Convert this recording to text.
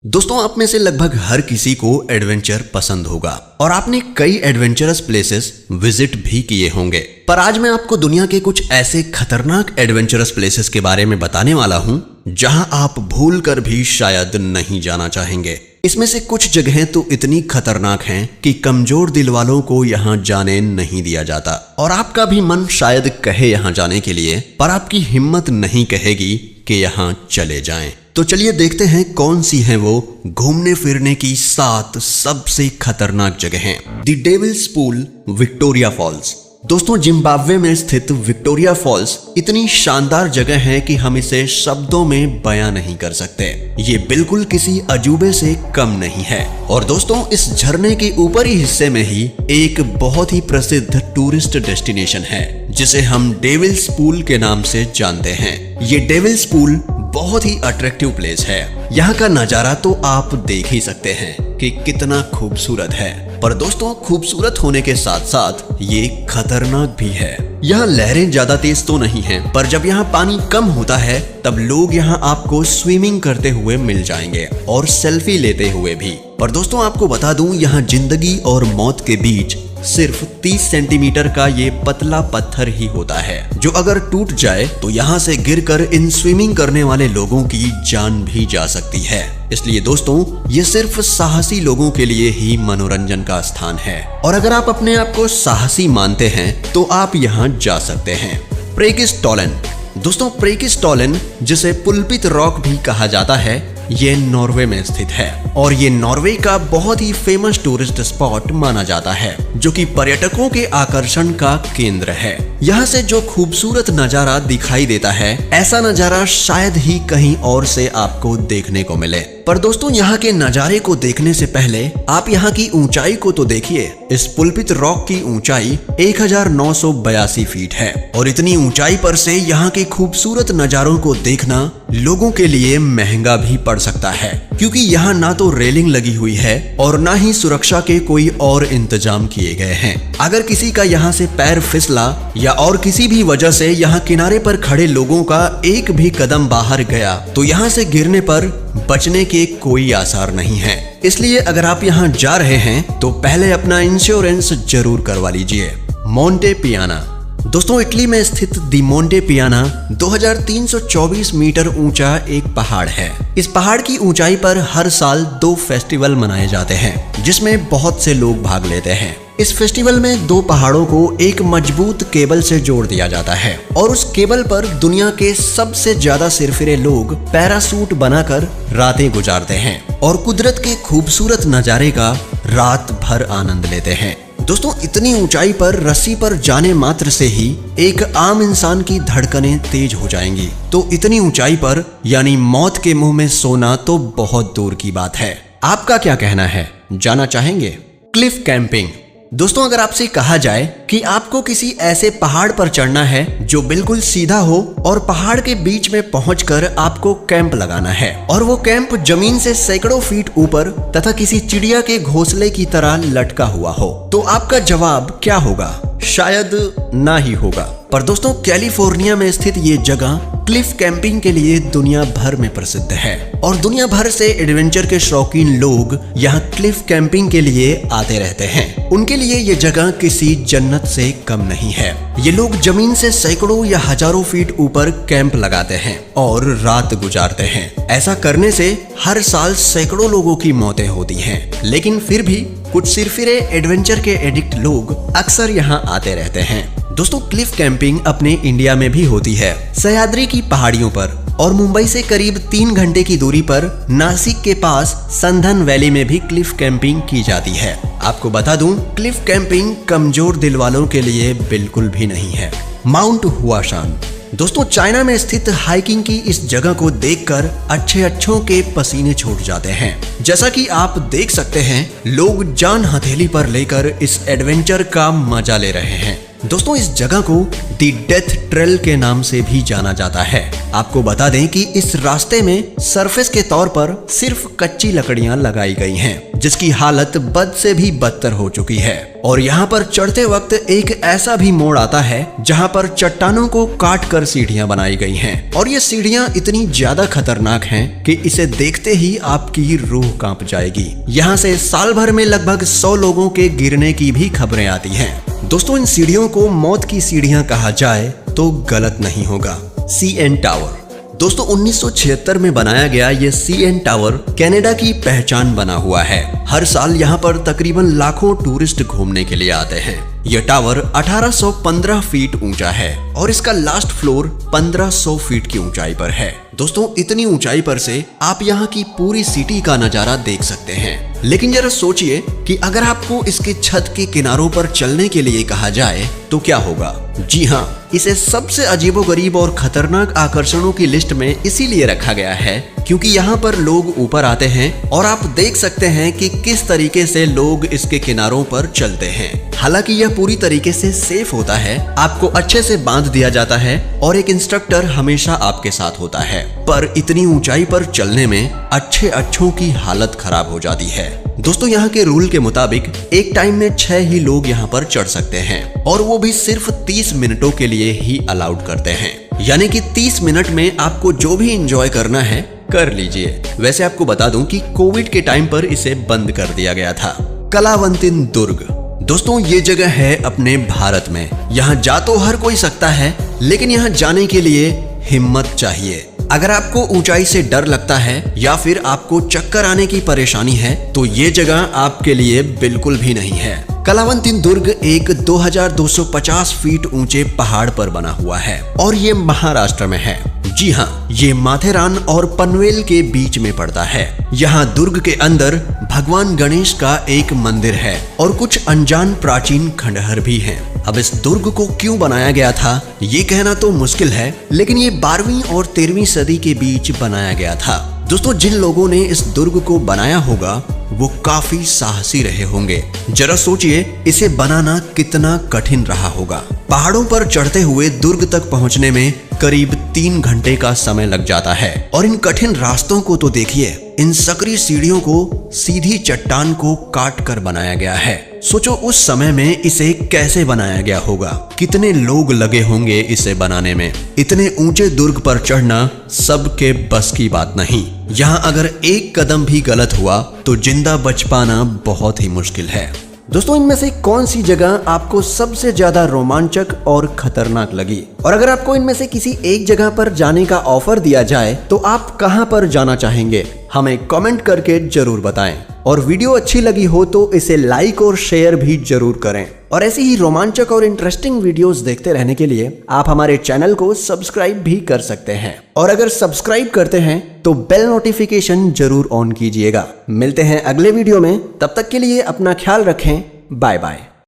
दोस्तों, आप में से लगभग हर किसी को एडवेंचर पसंद होगा और आपने कई एडवेंचरस प्लेसेस विजिट भी किए होंगे। पर आज मैं आपको दुनिया के कुछ ऐसे खतरनाक एडवेंचरस प्लेसेस के बारे में बताने वाला हूं जहां आप भूल कर भी शायद नहीं जाना चाहेंगे। इसमें से कुछ जगहें तो इतनी खतरनाक हैं कि कमजोर दिल वालों को यहां जाने नहीं दिया जाता और आपका भी मन शायद कहे यहां जाने के लिए, पर आपकी हिम्मत नहीं कहेगी कि यहां चले जाएं। तो चलिए देखते हैं कौन सी हैं वो घूमने फिरने की 7 सबसे खतरनाक जगहें। The Devil's Pool, Victoria Falls. दोस्तों, जिम्बाब्वे में स्थित विक्टोरिया फॉल्स इतनी शानदार जगह है कि हम इसे शब्दों में बयां नहीं कर सकते। ये बिल्कुल किसी अजूबे से कम नहीं है। और दोस्तों, इस झरने के ऊपरी हिस्से में ही एक बहुत ही प्रसिद्ध टूरिस्ट डेस्टिनेशन है जिसे हम डेविल्स पूल के नाम से जानते हैं। ये डेविल्स पूल बहुत ही अट्रैक्टिव प्लेस है। यहाँ का नजारा तो आप देख ही सकते हैं कि कितना खूबसूरत है। पर दोस्तों, खूबसूरत होने के साथ साथ ये खतरनाक भी है। यहाँ लहरें ज्यादा तेज तो नहीं हैं, पर जब यहाँ पानी कम होता है तब लोग यहाँ आपको स्विमिंग करते हुए मिल जाएंगे और सेल्फी लेते हुए भी। पर दोस्तों, आपको बता दूं, यहाँ जिंदगी और मौत के बीच सिर्फ 30 सेंटीमीटर का ये पतला पत्थर ही होता है, जो अगर टूट जाए तो यहाँ से गिरकर इन स्विमिंग करने वाले लोगों की जान भी जा सकती है। इसलिए दोस्तों, ये सिर्फ साहसी लोगों के लिए ही मनोरंजन का स्थान है और अगर आप अपने आप को साहसी मानते हैं तो आप यहाँ जा सकते हैं। प्रेकिस्टोलन। दोस्तों, प्रेकिस्टोलन, जिसे पुलपित रॉक भी कहा जाता है, ये नॉर्वे में स्थित है और ये नॉर्वे का बहुत ही फेमस टूरिस्ट स्पॉट माना जाता है, जो कि पर्यटकों के आकर्षण का केंद्र है। यहाँ से जो खूबसूरत नजारा दिखाई देता है, ऐसा नजारा शायद ही कहीं और से आपको देखने को मिले। पर दोस्तों, यहाँ के नजारे को देखने से पहले आप यहाँ की ऊंचाई को तो देखिए। इस पुलपित रॉक की ऊंचाई 1982 फीट है और इतनी ऊंचाई पर से यहाँ के खूबसूरत नजारों को देखना लोगों के लिए महंगा भी पड़ सकता है, क्योंकि यहाँ ना तो रेलिंग लगी हुई है और ना ही सुरक्षा के कोई और इंतजाम किए गए हैं। अगर किसी का यहाँ से पैर फिसला या और किसी भी वजह से यहाँ किनारे पर खड़े लोगों का एक भी कदम बाहर गया तो यहाँ से गिरने पर बचने के कोई आसार नहीं है। इसलिए अगर आप यहाँ जा रहे हैं तो पहले अपना इंश्योरेंस जरूर करवा लीजिए। मोंटे पियाना। दोस्तों, इटली में स्थित दी मोंटे पियाना 2324 मीटर ऊंचा एक पहाड़ है। इस पहाड़ की ऊंचाई पर हर साल 2 फेस्टिवल मनाए जाते हैं जिसमें बहुत से लोग भाग लेते हैं। इस फेस्टिवल में 2 पहाड़ों को एक मजबूत केबल से जोड़ दिया जाता है और उस केबल पर दुनिया के सबसे ज्यादा सिरफिरे लोग पैरासूट बनाकर रातें गुजारते हैं और कुदरत के खूबसूरत नजारे का रात भर आनंद लेते हैं। दोस्तों, इतनी ऊंचाई पर रस्सी पर जाने मात्र से ही एक आम इंसान की धड़कनें तेज हो जाएंगी, तो इतनी ऊंचाई पर यानी मौत के मुंह में सोना तो बहुत दूर की बात है। आपका क्या कहना है, जाना चाहेंगे? Cliff camping. दोस्तों, अगर आपसे कहा जाए कि आपको किसी ऐसे पहाड़ पर चढ़ना है जो बिल्कुल सीधा हो और पहाड़ के बीच में पहुंचकर आपको कैंप लगाना है और वो कैंप जमीन से सैकड़ों फीट ऊपर तथा किसी चिड़िया के घोंसले की तरह लटका हुआ हो, तो आपका जवाब क्या होगा? शायद ना ही होगा। पर दोस्तों, कैलिफोर्निया में स्थित ये जगह क्लिफ कैंपिंग के लिए दुनिया भर में प्रसिद्ध है और दुनिया भर से एडवेंचर के शौकीन लोग यहाँ क्लिफ कैंपिंग के लिए आते रहते हैं। उनके लिए ये जगह किसी जन्नत से कम नहीं है। ये लोग जमीन से सैकड़ों या हजारों फीट ऊपर कैंप लगाते हैं और रात गुजारते हैं। ऐसा करने से हर साल सैकड़ों लोगों की मौतें होती हैं, लेकिन फिर भी कुछ सिरफिरे एडवेंचर के एडिक्ट लोग अक्सर यहाँ आते रहते हैं। दोस्तों, क्लिफ कैंपिंग अपने इंडिया में भी होती है, सह्याद्री की पहाड़ियों पर और मुंबई से करीब 3 घंटे की दूरी पर नासिक के पास संधन वैली में भी क्लिफ कैंपिंग की जाती है। आपको बता दूं, क्लिफ कैंपिंग कमजोर दिल वालों के लिए बिल्कुल भी नहीं है। माउंट हुआशान। दोस्तों, चाइना में स्थित हाइकिंग की इस जगह को देखकर अच्छों के पसीने छूट जाते हैं। जैसा कि आप देख सकते हैं, लोग जान हथेली पर लेकर इस एडवेंचर का मजा ले रहे हैं। दोस्तों, इस जगह को दी डेथ ट्रेल के नाम से भी जाना जाता है। आपको बता दें कि इस रास्ते में सरफेस के तौर पर सिर्फ कच्ची लकड़ियां लगाई गई हैं, जिसकी हालत बद से भी बदतर हो चुकी है। और यहाँ पर चढ़ते वक्त एक ऐसा भी मोड़ आता है जहाँ पर चट्टानों को काट कर सीढ़ियाँ बनाई गई हैं और ये सीढ़ियाँ इतनी ज्यादा खतरनाक हैं कि इसे देखते ही आपकी रूह कांप जाएगी। यहाँ से साल भर में लगभग 100 लोगों के गिरने की भी खबरें आती हैं। दोस्तों, इन सीढ़ियों को मौत की सीढ़ियाँ कहा जाए तो गलत नहीं होगा। CN tower. दोस्तों, 1976 में बनाया गया ये CN टावर कनाडा की पहचान बना हुआ है। हर साल यहाँ पर तकरीबन लाखों टूरिस्ट घूमने के लिए आते हैं। यह टावर 1815 फीट ऊंचा है और इसका लास्ट फ्लोर 1500 फीट की ऊंचाई पर है। दोस्तों, इतनी ऊंचाई पर से आप यहाँ की पूरी सिटी का नजारा देख सकते हैं। लेकिन जरा सोचिए कि अगर आपको इसके छत के किनारों पर चलने के लिए कहा जाए तो क्या होगा। जी हाँ, इसे सबसे अजीबोगरीब और खतरनाक आकर्षणों की लिस्ट में इसीलिए रखा गया है क्योंकि यहाँ पर लोग ऊपर आते हैं और आप देख सकते हैं कि किस तरीके से लोग इसके किनारों पर चलते हैं। हालांकि यह पूरी तरीके से सेफ होता है, आपको अच्छे से बांध दिया जाता है और एक इंस्ट्रक्टर हमेशा आपके साथ होता है, पर इतनी ऊंचाई पर चलने में अच्छों की हालत खराब हो जाती है। दोस्तों, यहाँ के रूल के मुताबिक एक टाइम में 6 ही लोग यहाँ पर चढ़ सकते हैं और वो भी सिर्फ 30 मिनटों के लिए ही अलाउड करते हैं। यानी कि 30 मिनट में आपको जो भी एंजॉय करना है कर लीजिए। वैसे आपको बता दूं कि कोविड के टाइम पर इसे बंद कर दिया गया था। कलावंतिन दुर्ग। दोस्तों, ये जगह है अपने भारत में। यहाँ जा तो हर कोई सकता है, लेकिन यहाँ जाने के लिए हिम्मत चाहिए। अगर आपको ऊंचाई से डर लगता है या फिर आपको चक्कर आने की परेशानी है तो ये जगह आपके लिए बिल्कुल भी नहीं है। कलावंतिन दुर्ग एक 2250 फीट ऊंचे पहाड़ पर बना हुआ है और ये महाराष्ट्र में है। जी हाँ, ये माथेरान और पनवेल के बीच में पड़ता है। यहाँ दुर्ग के अंदर भगवान गणेश का एक मंदिर है और कुछ अनजान प्राचीन खंडहर भी हैं। अब इस दुर्ग को क्यों बनाया गया था ये कहना तो मुश्किल है, लेकिन ये 12वीं और 13वीं सदी के बीच बनाया गया था। दोस्तों, जिन लोगों ने इस दुर्ग को बनाया होगा वो काफी साहसी रहे होंगे। जरा सोचिए इसे बनाना कितना कठिन रहा होगा। पहाड़ों पर चढ़ते हुए दुर्ग तक पहुंचने में करीब 3 घंटे का समय लग जाता है और इन कठिन रास्तों को तो देखिए। इन सकरी सीढ़ियों को सीधी चट्टान को काट कर बनाया गया है। सोचो उस समय में इसे कैसे बनाया गया होगा, कितने लोग लगे होंगे इसे बनाने में। इतने ऊंचे दुर्ग पर चढ़ना सबके बस की बात नहीं। यहाँ अगर एक कदम भी गलत हुआ तो जिंदा बच पाना बहुत ही मुश्किल है। दोस्तों, इनमें से कौन सी जगह आपको सबसे ज्यादा रोमांचक और खतरनाक लगी? और अगर आपको इनमें से किसी एक जगह पर जाने का ऑफर दिया जाए तो आप कहां पर जाना चाहेंगे? हमें कमेंट करके जरूर बताएं। और वीडियो अच्छी लगी हो तो इसे लाइक और शेयर भी जरूर करें। और ऐसी ही रोमांचक और इंटरेस्टिंग वीडियोस देखते रहने के लिए आप हमारे चैनल को सब्सक्राइब भी कर सकते हैं। और अगर सब्सक्राइब करते हैं तो बेल नोटिफिकेशन जरूर ऑन कीजिएगा। मिलते हैं अगले वीडियो में, तब तक के लिए अपना ख्याल रखें। Bye bye.